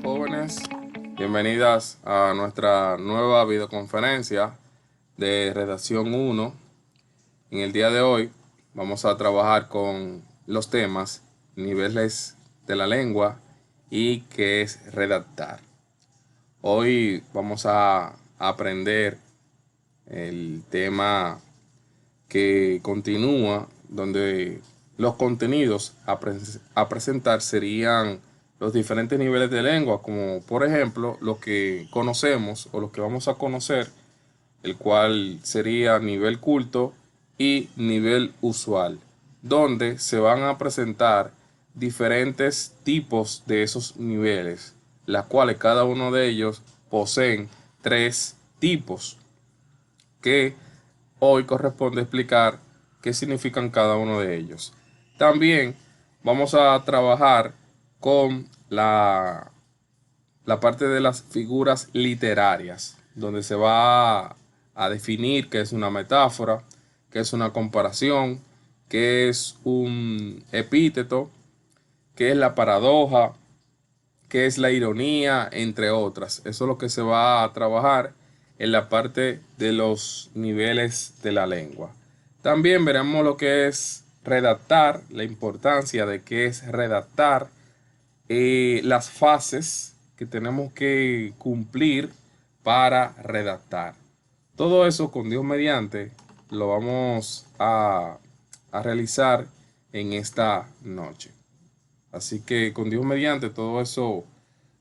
jóvenes, bienvenidas a nuestra nueva videoconferencia de Redacción 1. En el día de hoy vamos a trabajar con los temas niveles de la lengua y qué es redactar. Hoy vamos a aprender el tema que continúa, donde los contenidos a presentar serían los diferentes niveles de lengua, como por ejemplo lo que conocemos o lo que vamos a conocer, el cual sería nivel culto y nivel usual, donde se van a presentar diferentes tipos de esos niveles, las cuales cada uno de ellos poseen tres tipos que hoy corresponde explicar qué significan cada uno de ellos. También vamos a trabajar con la parte de las figuras literarias, donde se va a definir qué es una metáfora, qué es una comparación, qué es un epíteto, qué es la paradoja, qué es la ironía, entre otras. Eso es lo que se va a trabajar en la parte de los niveles de la lengua. También veremos lo que es redactar, la importancia de qué es redactar, las fases que tenemos que cumplir para redactar. Todo eso con Dios mediante lo vamos a realizar en esta noche. Así que con Dios mediante todo eso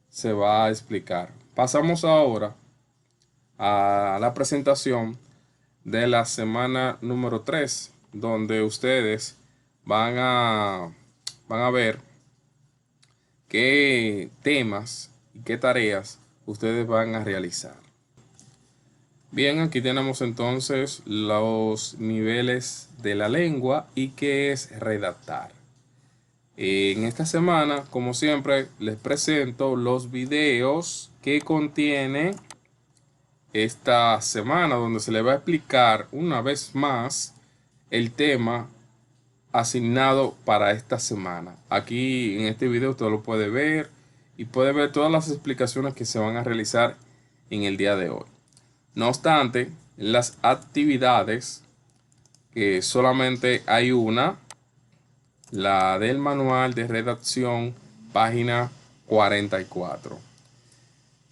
se va a explicar. Pasamos ahora a la presentación de la semana número 3, donde ustedes van a ver qué temas y qué tareas ustedes van a realizar. Bien, aquí tenemos entonces los niveles de la lengua y qué es redactar. En esta semana, como siempre, les presento los videos que contiene esta semana, donde se le va a explicar una vez más el tema asignado para esta semana. Aquí en este video usted lo puede ver y puede ver todas las explicaciones que se van a realizar en el día de hoy. No obstante, las actividades, que solamente hay una, la del manual de redacción, página 44.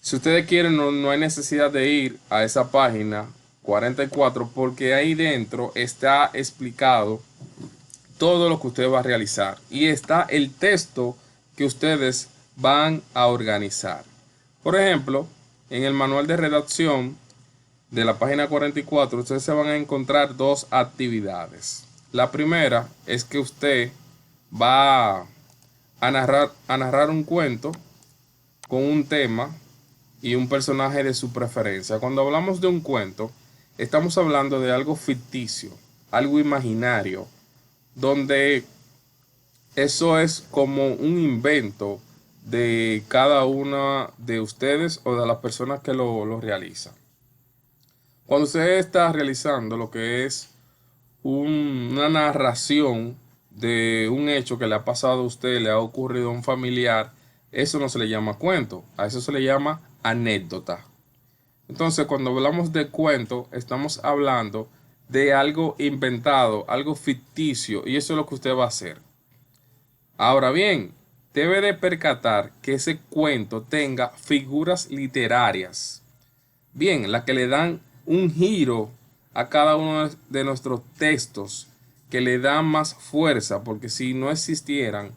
Si ustedes quieren, no hay necesidad de ir a esa página 44, porque ahí dentro está explicado todo lo que usted va a realizar y está el texto que ustedes van a organizar. Por ejemplo, en el manual de redacción de la página 44, ustedes se van a encontrar dos actividades. La primera es que usted va a narrar un cuento con un tema y un personaje de su preferencia. Cuando hablamos de un cuento, estamos hablando de algo ficticio, algo imaginario, donde eso es como un invento de cada una de ustedes o de las personas que lo realizan. Cuando usted está realizando lo que es una narración de un hecho que le ha pasado a usted, le ha ocurrido a un familiar, eso no se le llama cuento, a eso se le llama anécdota. Entonces, cuando hablamos de cuento, estamos hablando de algo inventado, algo ficticio, y eso es lo que usted va a hacer. Ahora bien, debe de percatar que ese cuento tenga figuras literarias, bien, las que le dan un giro a cada uno de nuestros textos, que le dan más fuerza, porque si no existieran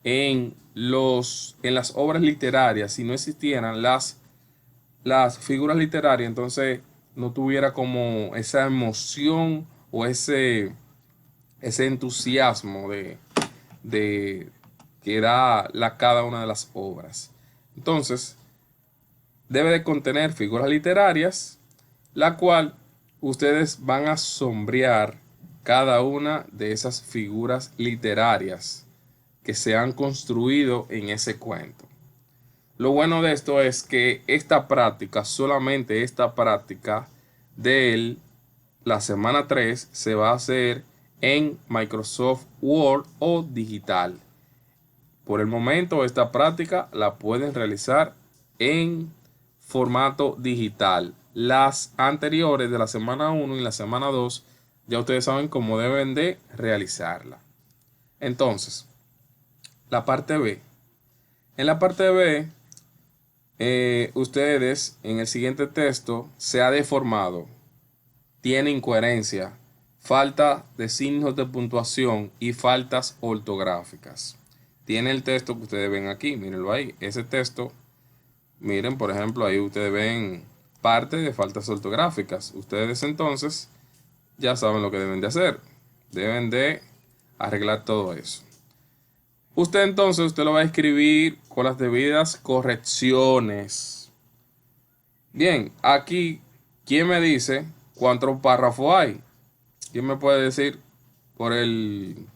en las obras literarias, si no existieran las figuras literarias, entonces no tuviera como esa emoción o ese entusiasmo de que da cada una de las obras. Entonces, debe de contener figuras literarias, la cual ustedes van a sombrear cada una de esas figuras literarias que se han construido en ese cuento. Lo bueno de esto es que esta práctica, solamente esta práctica de la semana 3, se va a hacer en Microsoft Word o digital. Por el momento, esta práctica la pueden realizar en formato digital. Las anteriores de la semana 1 y la semana 2, ya ustedes saben cómo deben de realizarla. Entonces, la parte B. En la parte B, ustedes en el siguiente texto se ha deformado, tiene incoherencia, falta de signos de puntuación y faltas ortográficas. Tiene el texto que ustedes ven aquí, mírenlo ahí. Ese texto, miren, por ejemplo, ahí ustedes ven parte de faltas ortográficas. Ustedes entonces ya saben lo que deben de hacer. Deben de arreglar todo eso. Usted entonces, usted lo va a escribir con las debidas correcciones. Bien, aquí, ¿quién me dice cuántos párrafos hay? ¿Quién me puede decir por el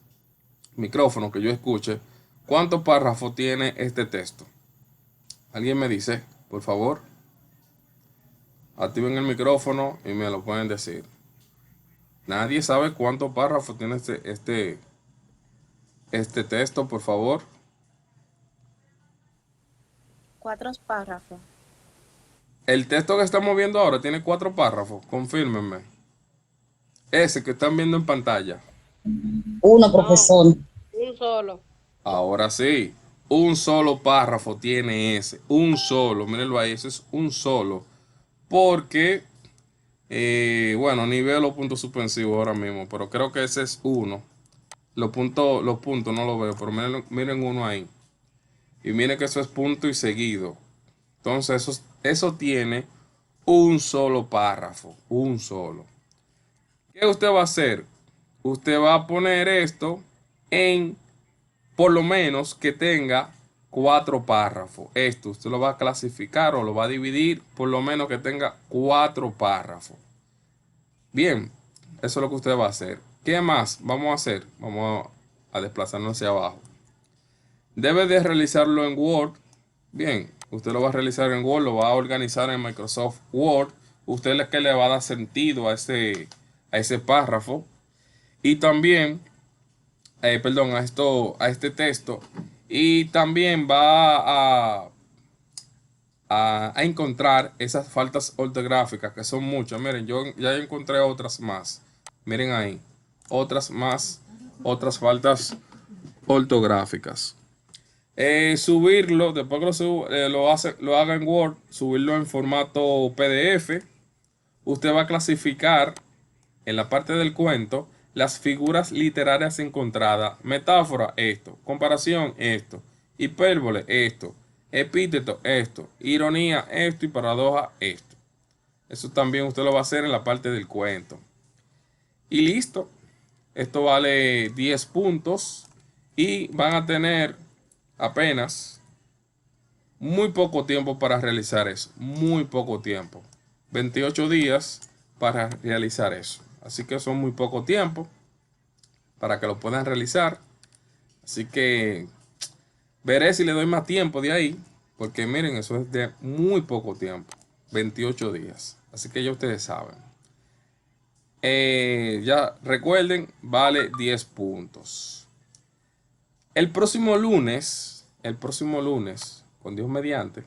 micrófono que yo escuche cuántos párrafos tiene este texto? ¿Alguien me dice, por favor? Activen el micrófono y me lo pueden decir. Nadie sabe cuántos párrafos tiene este texto, por favor. 4 párrafos. El texto que estamos viendo ahora tiene 4 párrafos. Confírmenme. Ese que están viendo en pantalla. Uno, profesor. Un solo. Ahora sí. Un solo párrafo tiene ese. Un solo. Mírenlo ahí. Ese es un solo. Porque, bueno, ni veo los puntos suspensivos ahora mismo. Pero creo que ese es uno. Los puntos no lo veo. Pero miren uno ahí. Y miren que eso es punto y seguido. Entonces, eso tiene un solo párrafo. Un solo. ¿Qué usted va a hacer? Usted va a poner esto en, por lo menos, que tenga 4 párrafos. Esto usted lo va a clasificar o lo va a dividir, por lo menos que tenga 4 párrafos. Bien, eso es lo que usted va a hacer. ¿Qué más vamos a hacer? Vamos a desplazarnos hacia abajo. Debe de realizarlo en Word. Bien, usted lo va a realizar en Word, lo va a organizar en Microsoft Word. Usted es el que le va a dar sentido a ese párrafo. Y también, perdón, a este texto. Y también va a encontrar esas faltas ortográficas, que son muchas. Miren, yo ya encontré otras más. Miren ahí, otras más, otras faltas ortográficas. Subirlo, después que lo haga en Word, subirlo en formato PDF. Usted va a clasificar en la parte del cuento las figuras literarias encontradas, metáfora, esto, comparación, esto, hipérbole, esto, epíteto, esto, ironía, esto y paradoja, esto. Eso también usted lo va a hacer en la parte del cuento. Y listo. Esto vale 10 puntos y van a tener apenas muy poco tiempo para realizar eso. Muy poco tiempo. 28 días para realizar eso. Así que son muy poco tiempo para que lo puedan realizar. Así que veré si le doy más tiempo de ahí. Porque miren, eso es de muy poco tiempo. 28 días. Así que ya ustedes saben. Ya recuerden, vale 10 puntos. El próximo lunes, con Dios mediante,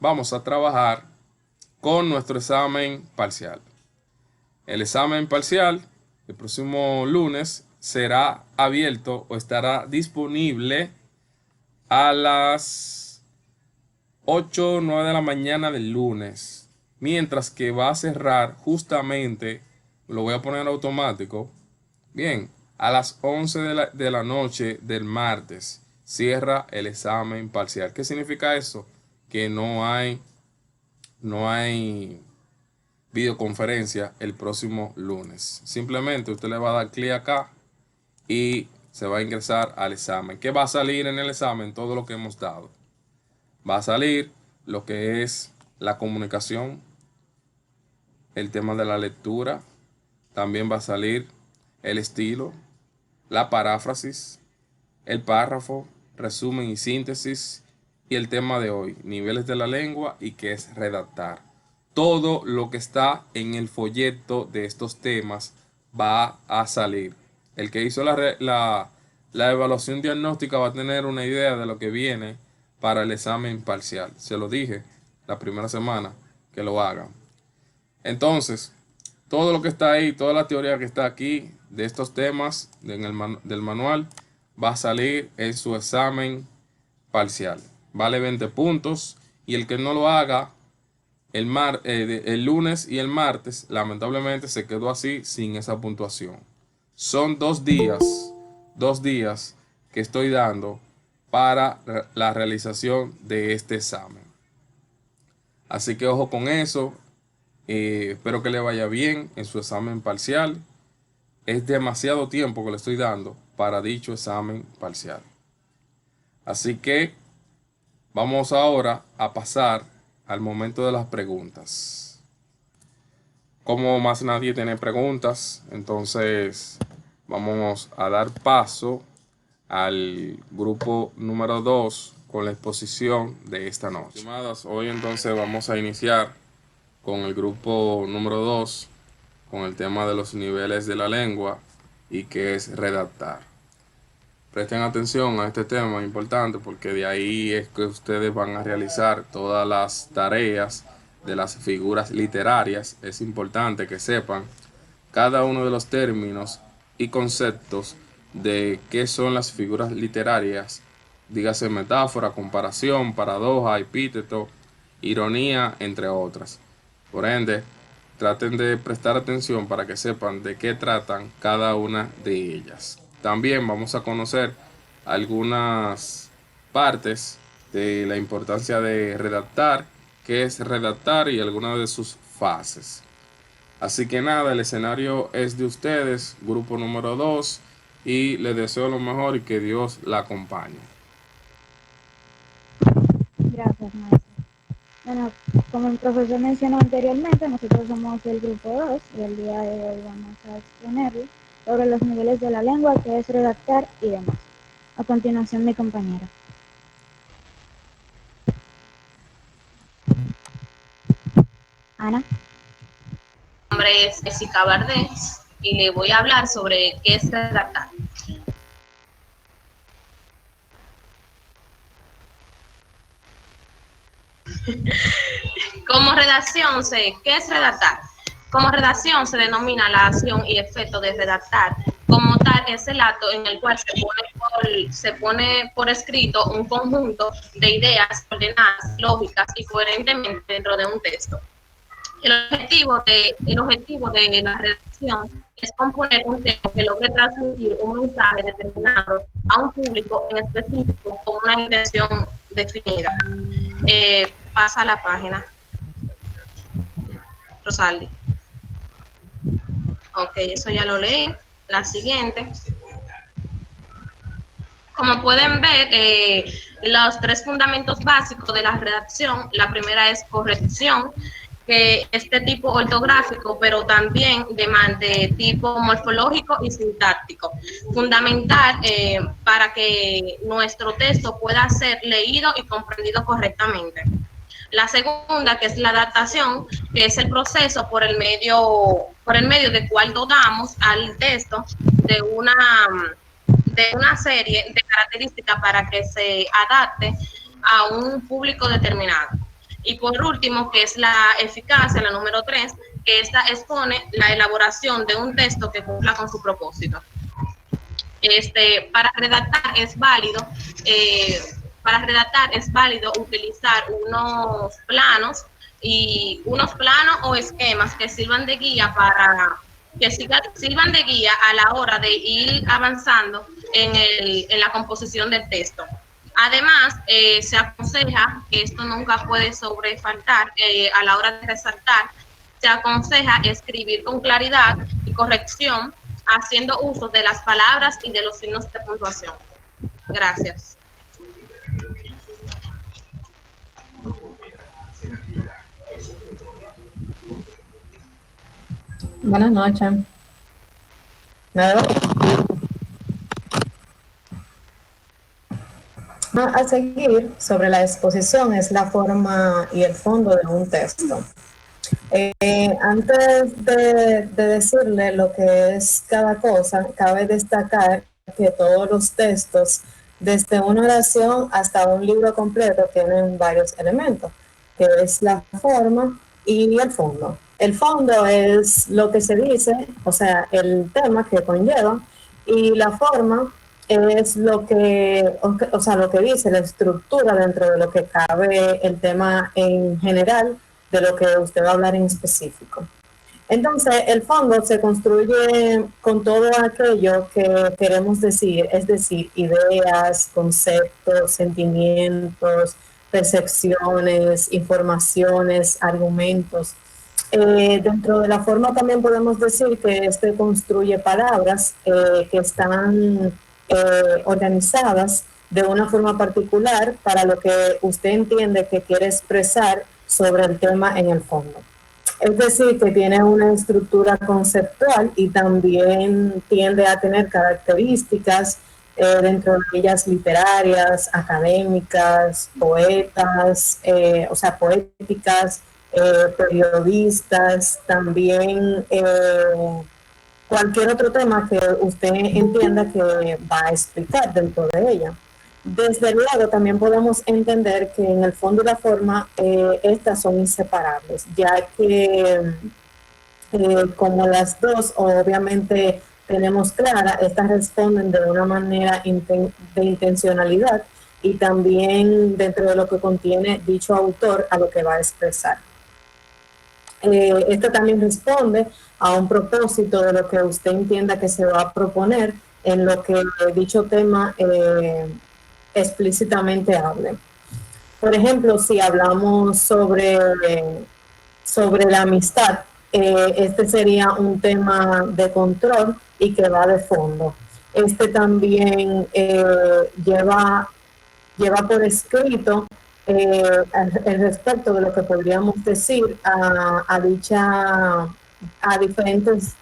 vamos a trabajar con nuestro examen parcial. El examen parcial, el próximo lunes, será abierto o estará disponible a las 8 o 9 de la mañana del lunes. Mientras que va a cerrar justamente, lo voy a poner automático. Bien, a las 11 de la noche del martes cierra el examen parcial. ¿Qué significa eso? Que no hay videoconferencia el próximo lunes. Simplemente usted le va a dar clic acá y se va a ingresar al examen. ¿Qué va a salir en el examen? Todo lo que hemos dado. Va a salir lo que es la comunicación, el tema de la lectura. También va a salir el estilo, la paráfrasis, el párrafo, resumen y síntesis y el tema de hoy, niveles de la lengua y qué es redactar. Todo lo que está en el folleto de estos temas va a salir. El que hizo La evaluación diagnóstica va a tener una idea de lo que viene para el examen parcial. Se lo dije la primera semana que lo hagan. Entonces, todo lo que está ahí, toda la teoría que está aquí de estos temas del manual va a salir en su examen parcial. Vale 20 puntos y el que no lo haga el lunes y el martes, lamentablemente se quedó así sin esa puntuación. Son 2 días que estoy dando para la realización de este examen. Así que ojo con eso. Espero que le vaya bien en su examen parcial. Es demasiado tiempo que le estoy dando para dicho examen parcial. Así que vamos ahora a pasar al momento de las preguntas. Como más nadie tiene preguntas, entonces vamos a dar paso al grupo número 2 con la exposición de esta noche. Estimadas, hoy entonces vamos a iniciar con el grupo número 2 con el tema de los niveles de la lengua y que es redactar. Presten atención a este tema importante porque de ahí es que ustedes van a realizar todas las tareas de las figuras literarias. Es importante que sepan cada uno de los términos y conceptos de qué son las figuras literarias, dígase metáfora, comparación, paradoja, epíteto, ironía, entre otras. Por ende, traten de prestar atención para que sepan de qué tratan cada una de ellas. También vamos a conocer algunas partes de la importancia de redactar, qué es redactar y algunas de sus fases. Así que nada, el escenario es de ustedes, grupo número 2, y les deseo lo mejor y que Dios la acompañe. Gracias, maestro. Bueno, como el profesor mencionó anteriormente, nosotros somos el grupo 2 y el día de hoy vamos a exponerle sobre los niveles de la lengua, que es redactar y demás. A continuación, mi compañera. Ana. Mi nombre es Jessica Bardés y le voy a hablar sobre qué es redactar. ¿Qué es redactar? Como redacción se denomina la acción y efecto de redactar. Como tal, es el acto en el cual se pone por escrito un conjunto de ideas ordenadas, lógicas y coherentemente dentro de un texto. El objetivo de la redacción es componer un texto que logre transmitir un mensaje determinado a un público en específico con una intención definida. Pasa a la página. Rosaldi. Ok, eso ya lo leí. La siguiente. Como pueden ver, los 3 fundamentos básicos de la redacción, la primera es corrección, que es de tipo ortográfico, pero también de tipo morfológico y sintáctico. Fundamental para que nuestro texto pueda ser leído y comprendido correctamente. La segunda, que es la adaptación, que es el proceso por el medio de cual dotamos al texto de una serie de características para que se adapte a un público determinado. Y por último, que es la eficacia, la número 3, que esta expone la elaboración de un texto que cumpla con su propósito. Para redactar es válido utilizar unos planos o esquemas que sirvan de guía a la hora de ir avanzando en la composición del texto. Además, se aconseja, que esto nunca puede sobrefaltar a la hora de resaltar, se aconseja escribir con claridad y corrección, haciendo uso de las palabras y de los signos de puntuación. Gracias. Buenas noches. Nada. A seguir sobre la exposición es la forma y el fondo de un texto. Antes de decirle lo que es cada cosa, cabe destacar que todos los textos, desde una oración hasta un libro completo, tienen varios elementos, que es la forma y el fondo. El fondo es lo que se dice, o sea, el tema que conlleva, y la forma es lo que, o sea, lo que dice, la estructura dentro de lo que cabe el tema en general, de lo que usted va a hablar en específico. Entonces, el fondo se construye con todo aquello que queremos decir, es decir, ideas, conceptos, sentimientos, percepciones, informaciones, argumentos. Dentro de la forma también podemos decir que este construye palabras que están organizadas de una forma particular para lo que usted entiende que quiere expresar sobre el tema en el fondo. Es decir, que tiene una estructura conceptual y también tiende a tener características dentro de ellas literarias, académicas, poetas, o sea, poéticas, periodistas, también cualquier otro tema que usted entienda que va a explicar dentro de ella. Desde luego también podemos entender que en el fondo y la forma estas son inseparables, ya que como las dos obviamente tenemos clara, estas responden de una manera de intencionalidad y también dentro de lo que contiene dicho autor a lo que va a expresar. Esto también responde a un propósito de lo que usted entienda que se va a proponer en lo que dicho tema explícitamente hable. Por ejemplo, si hablamos sobre la amistad, este sería un tema de control y que va de fondo. Este también lleva por escrito el respecto de lo que podríamos decir a diferentes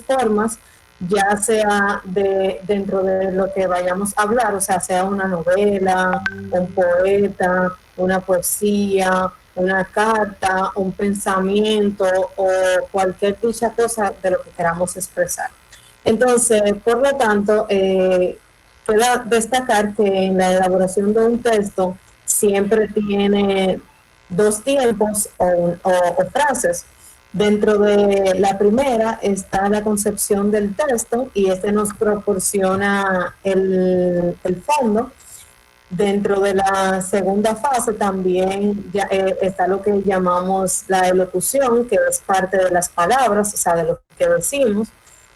formas, ya sea dentro de lo que vayamos a hablar, o sea una novela, un poeta, una poesía, una carta, un pensamiento o cualquier dicha cosa de lo que queramos expresar. Entonces, por lo tanto, pueda destacar que en la elaboración de un texto siempre tiene dos tiempos o frases. Dentro de la primera está la concepción del texto y este nos proporciona el fondo. Dentro de la segunda fase también ya, está lo que llamamos la elocución, que es parte de las palabras, o sea, de lo que decimos.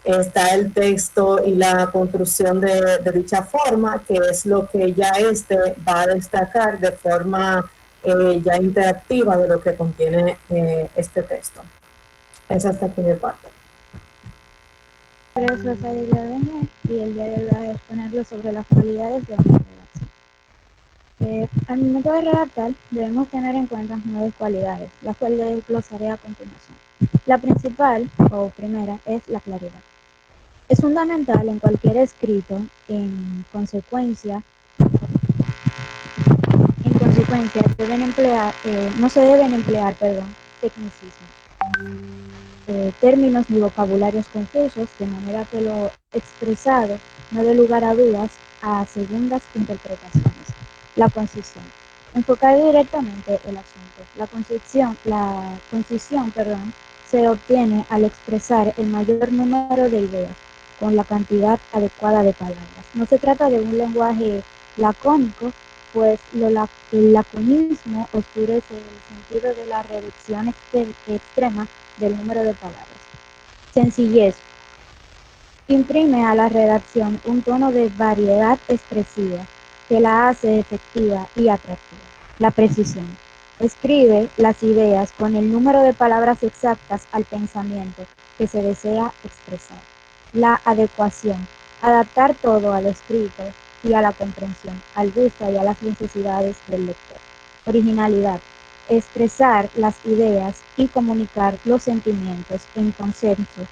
Está el texto y la construcción de dicha forma, que es lo que ya va a destacar de forma ya interactiva de lo que contiene este texto. Esa hasta aquí mi parte. Por eso es el día de hoy y el día de hoy voy a exponerlo sobre las cualidades de una redacción. Al momento de redactar debemos tener en cuenta 9 cualidades, las cuales desglosaré a continuación. La principal o primera es la claridad. Es fundamental en cualquier escrito, en consecuencia no se deben emplear tecnicismos, términos ni vocabularios confusos, de manera que lo expresado no dé lugar a dudas a segundas interpretaciones. La concisión. Enfocar directamente el asunto. La concisión se obtiene al expresar el mayor número de ideas con la cantidad adecuada de palabras. No se trata de un lenguaje lacónico, pues el laconismo oscurece el sentido de la reducción extrema del número de palabras. Sencillez. Imprime a la redacción un tono de variedad expresiva que la hace efectiva y atractiva. La precisión. Escribe las ideas con el número de palabras exactas al pensamiento que se desea expresar. La adecuación. Adaptar todo al escrito y a la comprensión, al gusto y a las necesidades del lector. Originalidad. Expresar las ideas y comunicar los sentimientos en consenso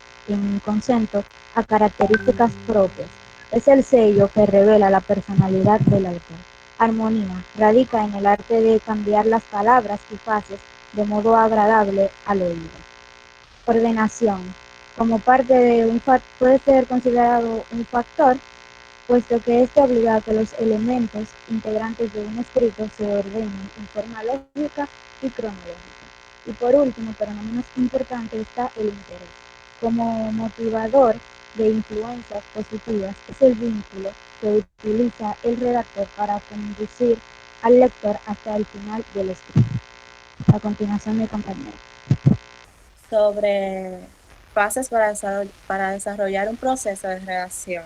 a características propias. Es el sello que revela la personalidad del autor. Armonía. Radica en el arte de cambiar las palabras y frases de modo agradable al oído. Ordenación. Como parte de puede ser considerado un factor puesto que esto obliga a que los elementos integrantes de un escrito se ordenen en forma lógica y cronológica. Y por último, pero no menos importante, está el interés. Como motivador de influencias positivas es el vínculo que utiliza el redactor para conducir al lector hasta el final del escrito. A continuación, mi compañera. Sobre fases para desarrollar un proceso de redacción.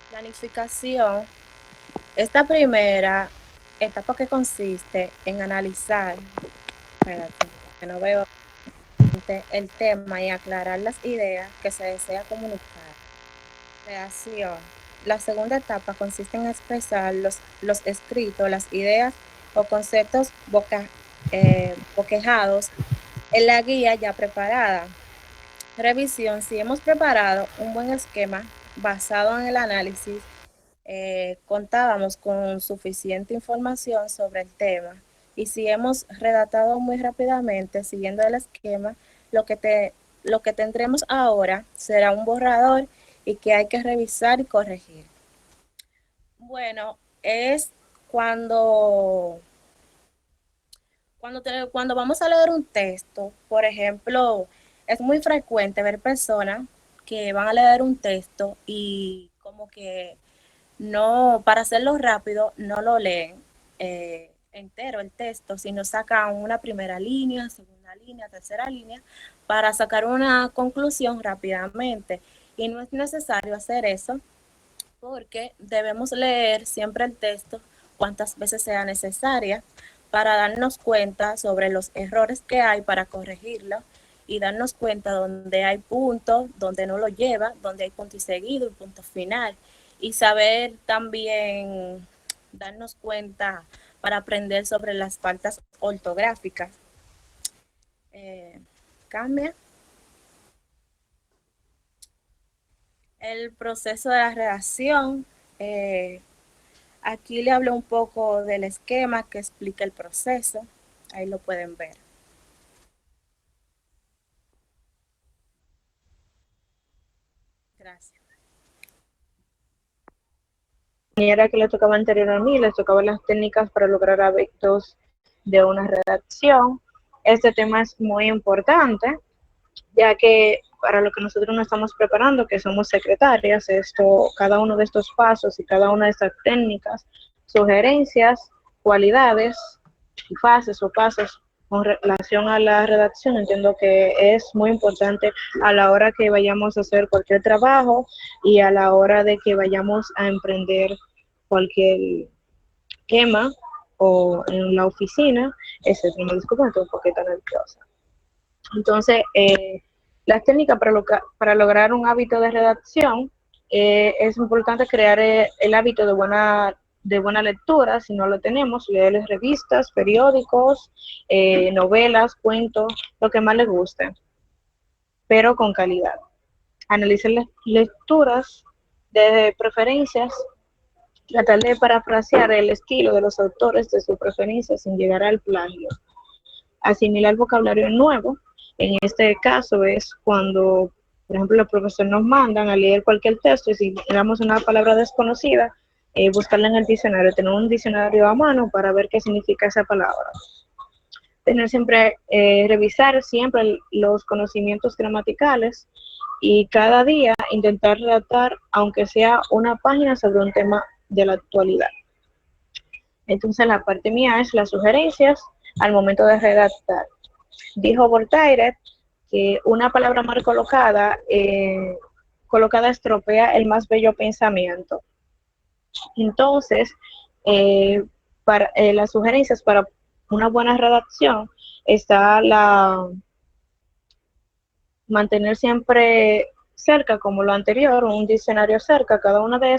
Planificación. Esta primera etapa que consiste en analizar, espérate, que no veo el tema y aclarar las ideas que se desea comunicar. Redacción. La segunda etapa consiste en expresar los escritos, las ideas o conceptos bosquejados en la guía ya preparada. Revisión. Si hemos preparado un buen esquema basado en el análisis, contábamos con suficiente información sobre el tema, y si hemos redactado muy rápidamente siguiendo el esquema, lo que tendremos ahora será un borrador y que hay que revisar y corregir. Bueno, es cuando cuando vamos a leer un texto, por ejemplo, es muy frecuente ver personas que van a leer un texto y como que no, para hacerlo rápido, no lo leen entero el texto, sino sacan una primera línea, segunda línea, tercera línea, para sacar una conclusión rápidamente. Y no es necesario hacer eso, porque debemos leer siempre el texto cuantas veces sea necesaria para darnos cuenta sobre los errores que hay para corregirlo, y darnos cuenta donde hay puntos, donde no lo lleva, donde hay punto y seguido y punto final, y saber también darnos cuenta para aprender sobre las faltas ortográficas. Cambia. El proceso de la redacción. Aquí le hablo un poco del esquema que explica el proceso. Ahí lo pueden ver. Gracias. Compañera que le tocaba anterior a mí, les tocaban las técnicas para lograr hábitos de una redacción. Este tema es muy importante, ya que para lo que nosotros nos estamos preparando, que somos secretarias, cada uno de estos pasos y cada una de estas técnicas, sugerencias, cualidades y fases o pasos con relación a la redacción, entiendo que es muy importante a la hora que vayamos a hacer cualquier trabajo y a la hora de que vayamos a emprender cualquier tema o en la oficina. Me disculpo, estoy un poquito nerviosa. Entonces, las técnicas para lograr un hábito de redacción, es importante crear el hábito de buena lectura. Si no lo tenemos, leer revistas, periódicos, novelas, cuentos, lo que más les guste, pero con calidad. Analizar las lecturas de preferencias, tratar de parafrasear el estilo de los autores de su preferencia sin llegar al plagio. Asimilar vocabulario nuevo. En este caso es cuando, por ejemplo, los profesores nos mandan a leer cualquier texto y si tenemos una palabra desconocida, buscarla en el diccionario, tener un diccionario a mano para ver qué significa esa palabra. Tener siempre, revisar siempre los conocimientos gramaticales y cada día intentar redactar, aunque sea una página sobre un tema de la actualidad. Entonces la parte mía es las sugerencias al momento de redactar. Dijo Voltaire que una palabra mal colocada estropea el más bello pensamiento. Entonces, las sugerencias para una buena redacción está mantener siempre cerca, como lo anterior, un diccionario cerca. Cada una de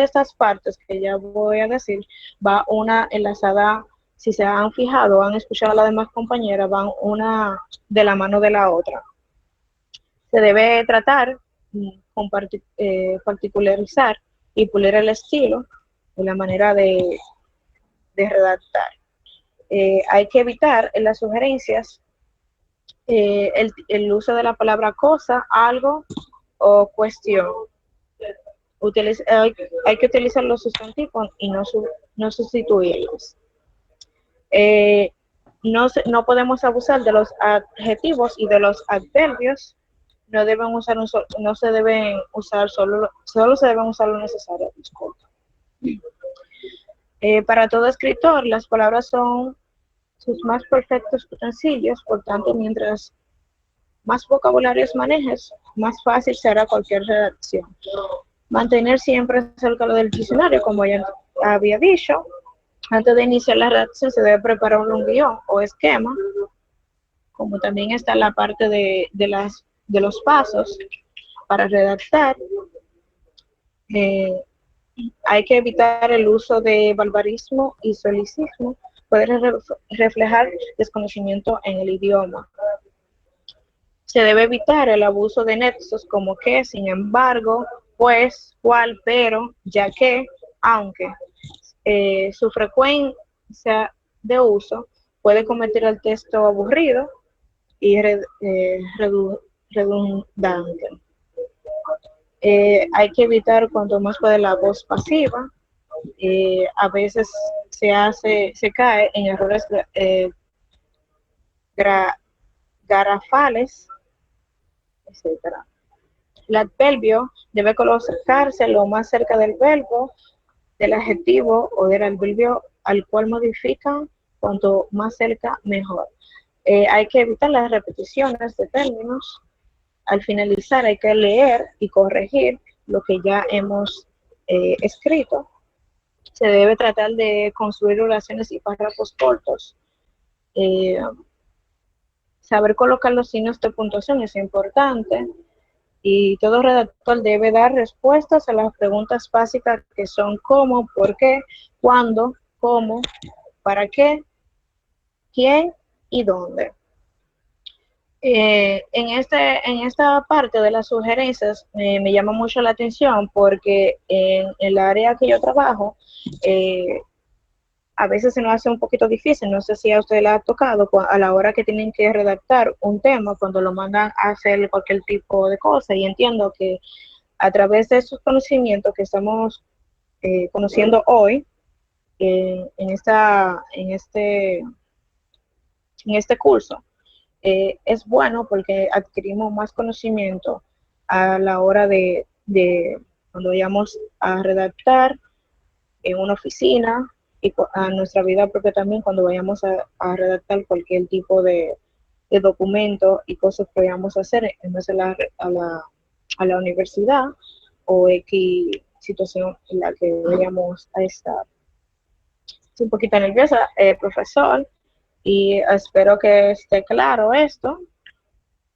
estas partes que ya voy a decir va una enlazada. Si se han fijado o han escuchado a las demás compañeras, van una de la mano de la otra. Se debe tratar, particularizar y pulir el estilo de la manera de redactar. Hay que evitar en las sugerencias el uso de la palabra cosa, algo o cuestión. Hay que utilizar los sustantivos y no sustituirlos. No podemos abusar de los adjetivos y de los adverbios. No se deben usar solo se deben usar lo necesario. Disculpa. Para todo escritor, las palabras son sus más perfectos utensilios, por tanto, mientras más vocabularios manejes, más fácil será cualquier redacción. Mantener siempre cerca del diccionario, como ya había dicho. Antes de iniciar la redacción se debe preparar un guión o esquema, como también está la parte de los pasos para redactar. Hay que evitar el uso de barbarismo y solicismo, puede reflejar desconocimiento en el idioma. Se debe evitar el abuso de nexos como que, sin embargo, pues, cual, pero, ya que, aunque. Su frecuencia de uso puede convertir el texto aburrido y redundante. Hay que evitar cuanto más puede la voz pasiva. A veces se cae en errores garrafales, etcétera. El adverbio debe colocarse lo más cerca del verbo, del adjetivo o del adverbio al cual modifican, cuanto más cerca mejor. Hay que evitar las repeticiones de términos. Al finalizar hay que leer y corregir lo que ya hemos escrito. Se debe tratar de construir oraciones y párrafos cortos. Saber colocar los signos de puntuación es importante. Y todo redactor debe dar respuestas a las preguntas básicas que son cómo, por qué, cuándo, cómo, para qué, quién y dónde. En esta parte de las sugerencias me llama mucho la atención porque en el área que yo trabajo, a veces se nos hace un poquito difícil, no sé si a usted le ha tocado a la hora que tienen que redactar un tema, cuando lo mandan a hacer cualquier tipo de cosa, y entiendo que a través de esos conocimientos que estamos conociendo hoy, en este curso, es bueno porque adquirimos más conocimiento a la hora de cuando vayamos a redactar en una oficina, y a nuestra vida propia también cuando vayamos a redactar cualquier tipo de documento y cosas que vayamos a hacer en vez de a la universidad o X situación en la que vayamos a estar. Estoy un poquito nerviosa, profesor, y espero que esté claro esto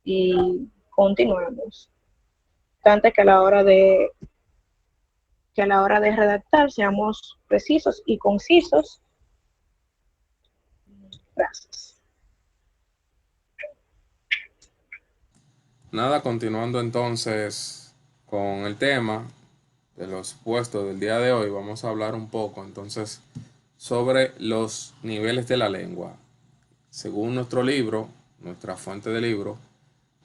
y continuemos. Tanto que a la hora de redactar seamos precisos y concisos. Gracias. Nada, continuando entonces con el tema de los puestos del día de hoy, vamos a hablar un poco entonces sobre los niveles de la lengua. Según nuestro libro, nuestra fuente de libro,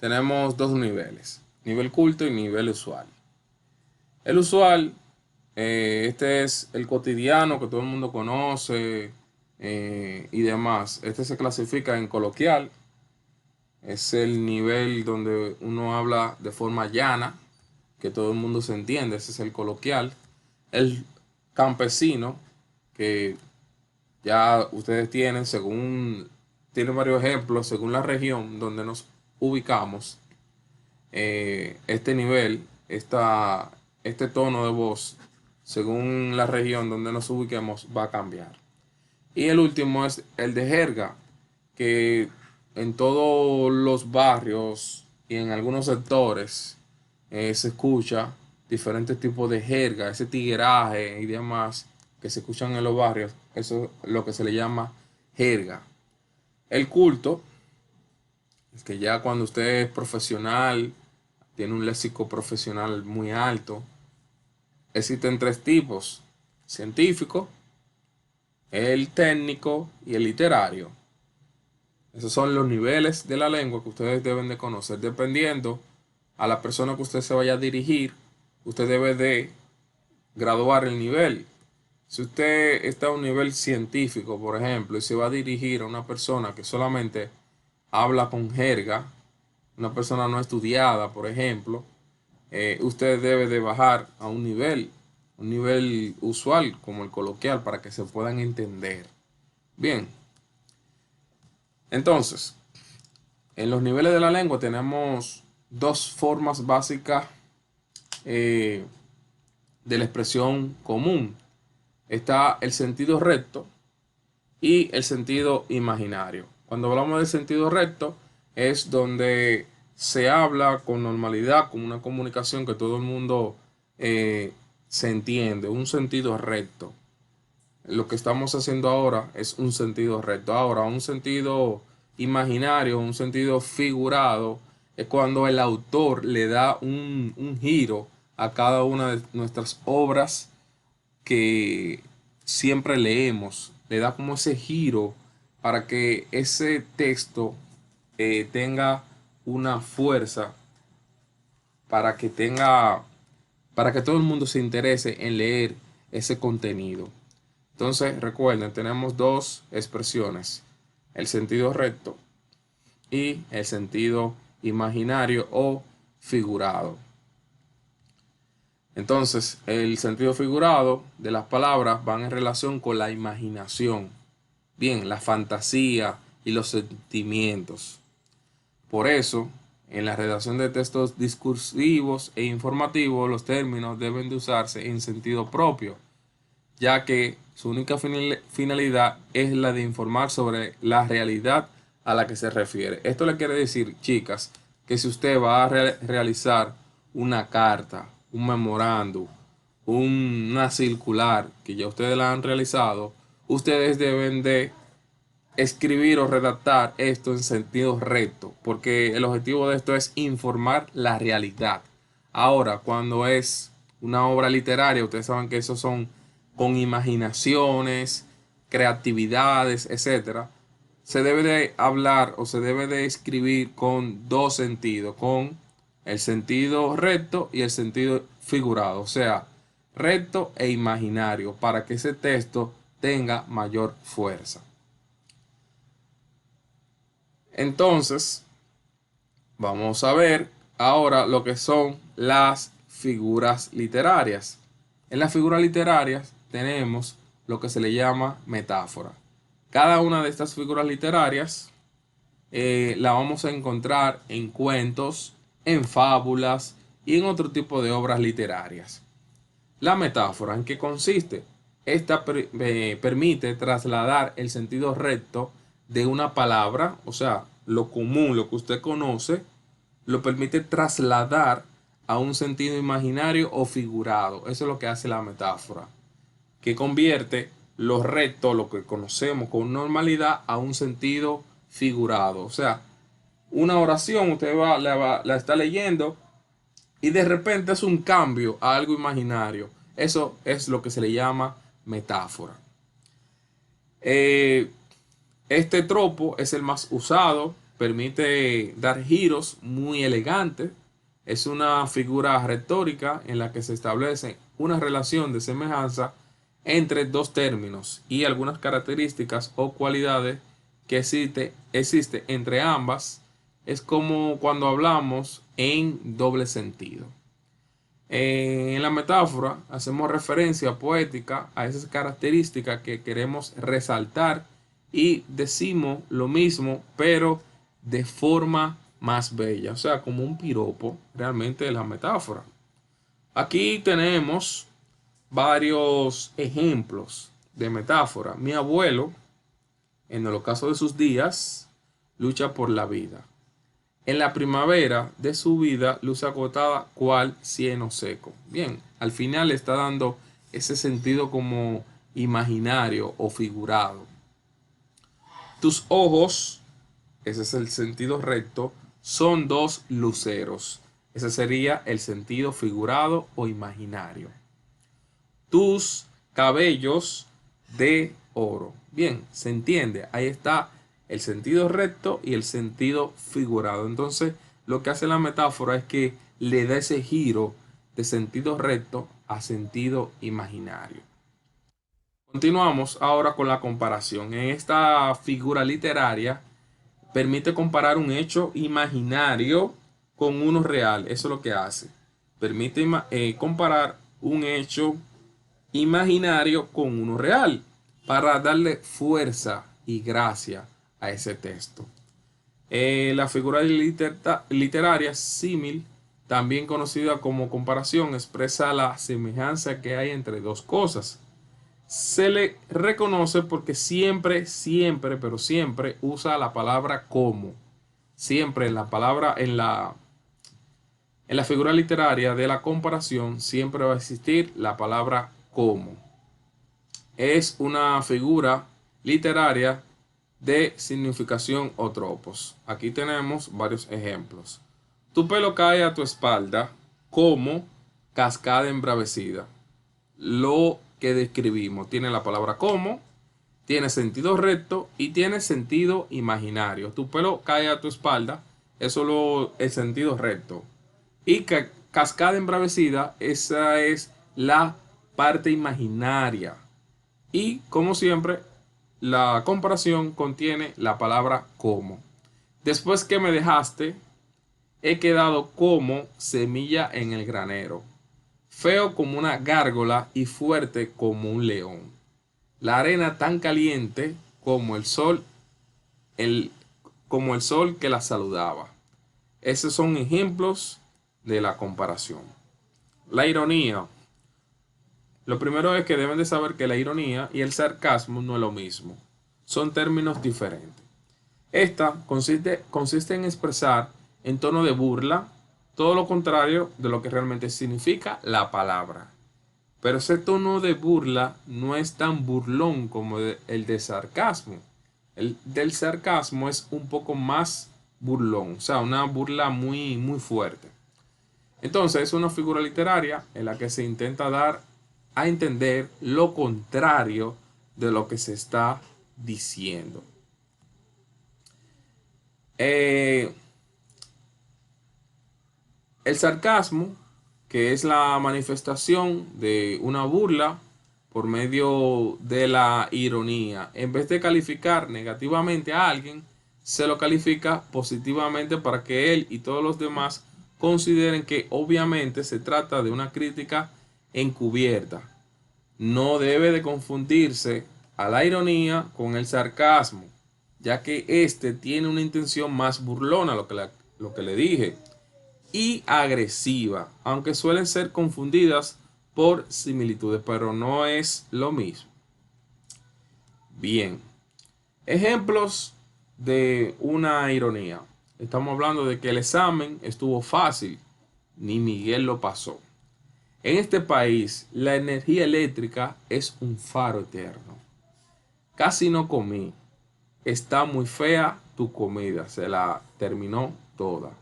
tenemos dos niveles, nivel culto y nivel usual. El usual, este es el cotidiano que todo el mundo conoce y demás. Este se clasifica en coloquial. Es el nivel donde uno habla de forma llana, que todo el mundo se entiende. Ese es el coloquial. El campesino, que ya ustedes tienen varios ejemplos según la región donde nos ubicamos. Este nivel, este tono de voz, según la región donde nos ubiquemos, va a cambiar. Y el último es el de jerga, que en todos los barrios y en algunos sectores se escucha diferentes tipos de jerga, ese tigueraje y demás que se escuchan en los barrios. Eso es lo que se le llama jerga. El culto es que ya cuando usted es profesional, tiene un léxico profesional muy alto. Existen tres tipos: científico, el técnico y el literario. Esos son los niveles de la lengua que ustedes deben de conocer dependiendo a la persona que usted se vaya a dirigir, usted debe de graduar el nivel. Si usted está a un nivel científico, por ejemplo, y se va a dirigir a una persona que solamente habla con jerga, una persona no estudiada, por ejemplo, usted debe de bajar a un nivel usual, como el coloquial, para que se puedan entender. Bien, entonces, en los niveles de la lengua tenemos dos formas básicas de la expresión común. Está el sentido recto y el sentido imaginario. Cuando hablamos del sentido recto es donde se habla con normalidad, con una comunicación que todo el mundo se entiende, un sentido recto. Lo que estamos haciendo ahora es un sentido recto. Ahora, un sentido imaginario, un sentido figurado, es cuando el autor le da un giro a cada una de nuestras obras que siempre leemos. Le da como ese giro para que ese texto tenga una fuerza, para que todo el mundo se interese en leer ese contenido. Entonces, recuerden, tenemos dos expresiones, el sentido recto y el sentido imaginario o figurado. Entonces, el sentido figurado de las palabras van en relación con la imaginación, bien, la fantasía y los sentimientos. Por eso, en la redacción de textos discursivos e informativos, los términos deben de usarse en sentido propio, ya que su única finalidad es la de informar sobre la realidad a la que se refiere. Esto le quiere decir, chicas, que si usted va a realizar una carta, un memorándum, una circular, que ya ustedes la han realizado, ustedes deben de escribir o redactar esto en sentido recto, porque el objetivo de esto es informar la realidad. Ahora, cuando es una obra literaria, ustedes saben que esos son con imaginaciones, creatividades, etcétera. Se debe de hablar o se debe de escribir con dos sentidos, con el sentido recto y el sentido figurado, o sea, recto e imaginario, para que ese texto tenga mayor fuerza. Entonces, vamos a ver ahora lo que son las figuras literarias. En las figuras literarias tenemos lo que se le llama metáfora. Cada una de estas figuras literarias la vamos a encontrar en cuentos, en fábulas y en otro tipo de obras literarias. La metáfora, ¿en qué consiste? Esta permite trasladar el sentido recto de una palabra, o sea, lo común, lo que usted conoce, lo permite trasladar a un sentido imaginario o figurado. Eso es lo que hace la metáfora, que convierte lo recto, lo que conocemos con normalidad, a un sentido figurado. O sea, una oración usted la está leyendo y de repente es un cambio a algo imaginario. Eso es lo que se le llama metáfora. Este tropo es el más usado, permite dar giros muy elegantes. Es una figura retórica en la que se establece una relación de semejanza entre dos términos y algunas características o cualidades que existe entre ambas. Es como cuando hablamos en doble sentido. En la metáfora hacemos referencia poética a esas características que queremos resaltar y decimos lo mismo, pero de forma más bella, o sea, como un piropo realmente de la metáfora. Aquí tenemos varios ejemplos de metáfora. Mi abuelo, en el ocaso de sus días, lucha por la vida. En la primavera de su vida luce agotada cual cieno seco. Bien, al final está dando ese sentido como imaginario o figurado. Tus ojos, ese es el sentido recto, son dos luceros. Ese sería el sentido figurado o imaginario. Tus cabellos de oro. Bien, se entiende. Ahí está el sentido recto y el sentido figurado. Entonces, lo que hace la metáfora es que le da ese giro de sentido recto a sentido imaginario. Continuamos ahora con la comparación. En esta figura literaria permite comparar un hecho imaginario con uno real. Eso es lo que hace. Permite comparar un hecho imaginario con uno real para darle fuerza y gracia a ese texto. La figura literaria símil, también conocida como comparación, expresa la semejanza que hay entre dos cosas. Se le reconoce porque siempre, pero siempre usa la palabra como. Siempre en la palabra, en la figura literaria de la comparación, siempre va a existir la palabra como. Es una figura literaria de significación o tropos. Aquí tenemos varios ejemplos. Tu pelo cae a tu espalda como cascada embravecida. Lo que describimos tiene la palabra como, tiene sentido recto y tiene sentido imaginario. Tu pelo cae a tu espalda es solo el sentido recto. Y cascada embravecida, esa es la parte imaginaria. Y como siempre, la comparación contiene la palabra como. Después que me dejaste, he quedado como semilla en el granero, feo como una gárgola y fuerte como un león. La arena tan caliente como el sol, como el sol que la saludaba. Esos son ejemplos de la comparación. La ironía. Lo primero es que deben de saber que la ironía y el sarcasmo no es lo mismo. Son términos diferentes. Esta consiste en expresar en tono de burla todo lo contrario de lo que realmente significa la palabra. Pero ese tono de burla no es tan burlón como el de sarcasmo. El del sarcasmo es un poco más burlón, o sea, una burla muy, muy fuerte. Entonces es una figura literaria en la que se intenta dar a entender lo contrario de lo que se está diciendo. El sarcasmo, que es la manifestación de una burla por medio de la ironía, en vez de calificar negativamente a alguien, se lo califica positivamente para que él y todos los demás consideren que obviamente se trata de una crítica encubierta. No debe de confundirse a la ironía con el sarcasmo, ya que este tiene una intención más burlona, lo que le dije, y agresiva, aunque suelen ser confundidas por similitudes, pero no es lo mismo. Bien, ejemplos de una ironía. Estamos hablando de que el examen estuvo fácil, ni Miguel lo pasó. En este país, la energía eléctrica es un faro eterno. Casi no comí. Está muy fea tu comida, se la terminó toda.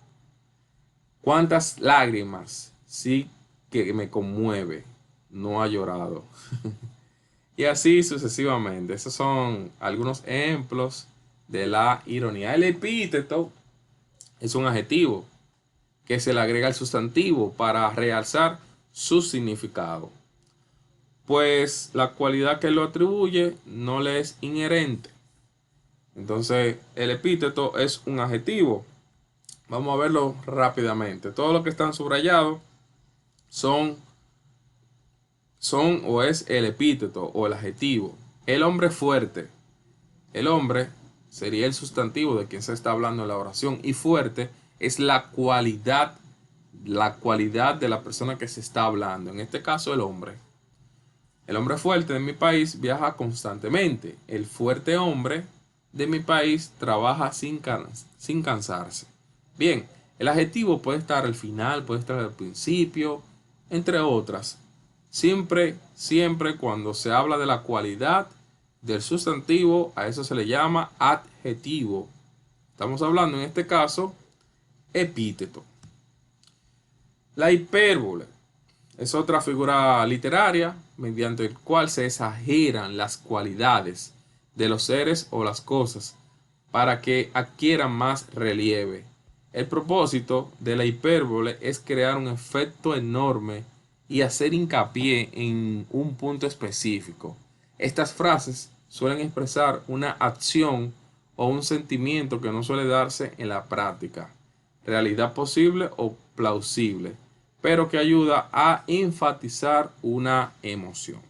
¿Cuántas lágrimas? Sí que me conmueve, no ha llorado. Y así sucesivamente. Esos son algunos ejemplos de la ironía. El epíteto es un adjetivo que se le agrega al sustantivo para realzar su significado, pues la cualidad que lo atribuye no le es inherente. Entonces el epíteto es un adjetivo. Vamos a verlo rápidamente. Todo lo que están subrayados son o es el epíteto o el adjetivo. El hombre fuerte. El hombre sería el sustantivo de quien se está hablando en la oración, y fuerte es la cualidad de la persona que se está hablando. En este caso, el hombre. El hombre fuerte de mi país viaja constantemente. El fuerte hombre de mi país trabaja sin cansarse. Bien, el adjetivo puede estar al final, puede estar al principio, entre otras. Siempre cuando se habla de la cualidad del sustantivo, a eso se le llama adjetivo. Estamos hablando en este caso epíteto. La hipérbole es otra figura literaria mediante el cual se exageran las cualidades de los seres o las cosas para que adquieran más relieve. El propósito de la hipérbole es crear un efecto enorme y hacer hincapié en un punto específico. Estas frases suelen expresar una acción o un sentimiento que no suele darse en la práctica, realidad posible o plausible, pero que ayuda a enfatizar una emoción.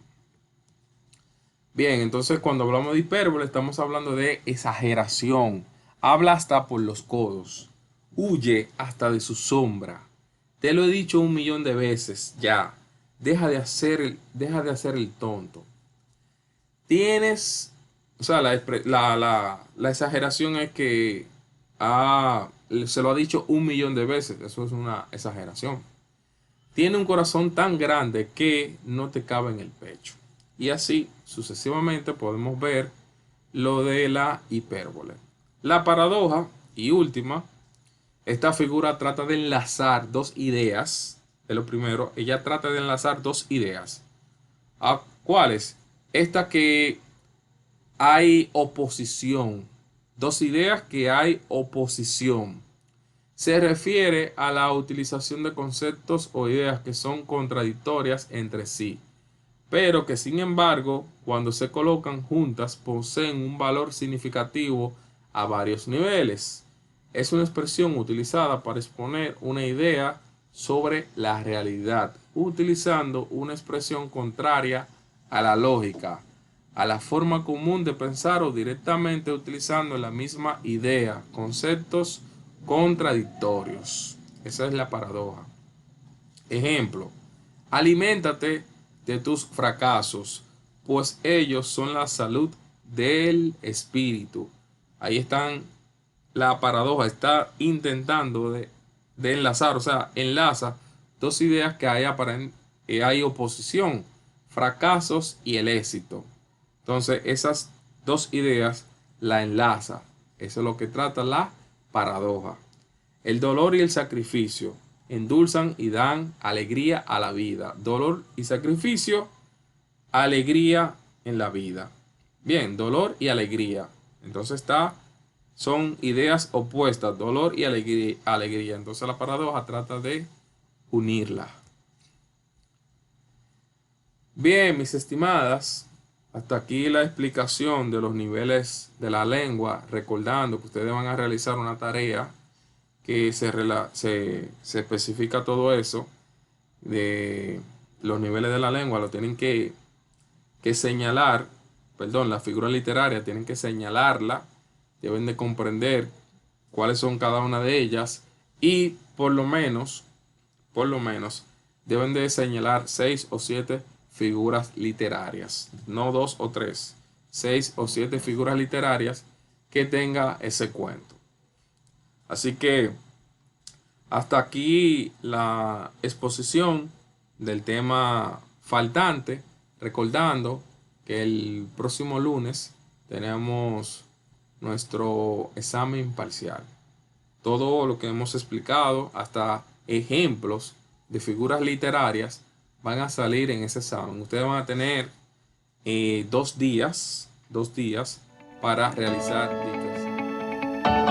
Bien, entonces cuando hablamos de hipérbole estamos hablando de exageración. Habla hasta por los codos. Huye hasta de su sombra. Te lo he dicho 1.000.000 de veces ya. Deja de hacer el tonto. Tienes, o sea, la exageración es que se lo ha dicho 1.000.000 de veces. Eso es una exageración. Tiene un corazón tan grande que no te cabe en el pecho. Y así sucesivamente podemos ver lo de la hipérbole. La paradoja y última, esta figura trata de enlazar dos ideas. De lo primero, ella trata de enlazar dos ideas. ¿A cuáles? Esta que hay oposición. Dos ideas que hay oposición. Se refiere a la utilización de conceptos o ideas que son contradictorias entre sí, pero que sin embargo, cuando se colocan juntas, poseen un valor significativo a varios niveles. Es una expresión utilizada para exponer una idea sobre la realidad, utilizando una expresión contraria a la lógica, a la forma común de pensar o directamente utilizando la misma idea, conceptos contradictorios. Esa es la paradoja. Ejemplo, aliméntate de tus fracasos, pues ellos son la salud del espíritu. Ahí están, la paradoja está intentando de enlazar, o sea, enlaza dos ideas que hay oposición, fracasos y el éxito. Entonces, esas dos ideas la enlaza. Eso es lo que trata la paradoja. El dolor y el sacrificio endulzan y dan alegría a la vida. Dolor y sacrificio, alegría en la vida. Bien, dolor y alegría. Entonces son ideas opuestas, dolor y alegría. Entonces la paradoja trata de unirla. Bien, mis estimadas, hasta aquí la explicación de los niveles de la lengua, recordando que ustedes van a realizar una tarea que se especifica todo eso de los niveles de la lengua. Lo tienen que señalar, perdón, la figura literaria tienen que señalarla, deben de comprender cuáles son cada una de ellas y por lo menos deben de señalar 6 o 7 figuras literarias, no 2 o 3, 6 o 7 figuras literarias que tenga ese cuento. Así que hasta aquí la exposición del tema faltante, recordando que el próximo lunes tenemos nuestro examen parcial. Todo lo que hemos explicado, hasta ejemplos de figuras literarias, van a salir en ese examen. Ustedes van a tener 2 días para realizar dicho examen.